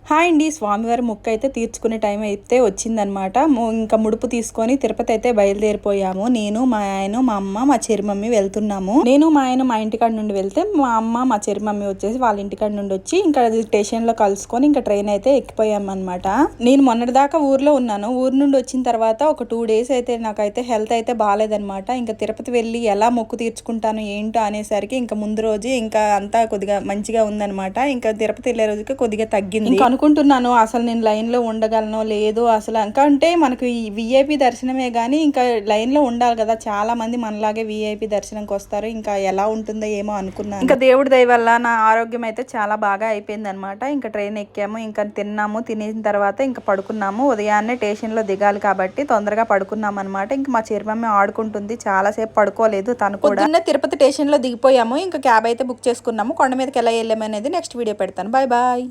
Hi అండి, స్వామివారి మొక్కు అయితే తీర్చుకునే టైం అయితే వచ్చిందనమాట. ఇంకా ముడుపు తీసుకొని తిరుపతి అయితే బయలుదేరిపోయాము. నేను, మా ఆయన, మా అమ్మ, మా చెరిమమ్మీ వెళ్తున్నాము. నేను మా ఆయన మా ఇంటికాడ నుండి వెళ్తే, మా అమ్మ మా చెరిమమ్మీ వచ్చేసి వాళ్ళ ఇంటికాడ నుండి వచ్చి ఇంకా స్టేషన్ లో కలుసుకొని ఇంకా ట్రైన్ అయితే ఎక్కిపోయాం అనమాట. నేను మొన్నటిదాకా ఊర్లో ఉన్నాను. ఊరు నుండి వచ్చిన తర్వాత ఒక 2 days అయితే నాకైతే హెల్త్ అయితే బాగాలేదనమాట. ఇంకా తిరుపతి వెళ్ళి ఎలా మొక్కు తీర్చుకుంటాను ఏంటో అనేసరికి ఇంకా ముందు రోజు ఇంకా అంతా కొద్దిగా మంచిగా ఉందనమాట. ఇంకా తిరుపతి వెళ్ళే రోజుకి కొద్దిగా తగ్గింది. అనుకుంటున్నాను అసలు నేను లైన్లో ఉండగలనో లేదో అసలు. ఇంకా అంటే మనకు ఈ విఐపి దర్శనమే కానీ ఇంకా లైన్లో ఉండాలి కదా. చాలా మంది మనలాగే విఐపి దర్శనంకి వస్తారు. ఇంకా ఎలా ఉంటుందో ఏమో అనుకున్నాను. ఇంకా దేవుడి దయ వల్ల నా ఆరోగ్యం అయితే చాలా బాగా అయిపోయింది అనమాట. ఇంకా ట్రైన్ ఎక్కాము, ఇంకా తిన్నాము, తినేసిన తర్వాత ఇంకా పడుకున్నాము. ఉదయాన్నే స్టేషన్లో దిగాలి కాబట్టి తొందరగా పడుకున్నాం అనమాట. ఇంకా మా చెరిమమ్మ ఆడుకుంటుంది, చాలాసేపు పడుకోలేదు తను కూడా. తిరుపతి స్టేషన్లో దిగిపోయాము. ఇంకా క్యాబ్ అయితే బుక్ చేసుకున్నాము. కొండ మీదకి ఎలా వెళ్ళాము అనేది నెక్స్ట్ వీడియో పెడతాను. Bye bye.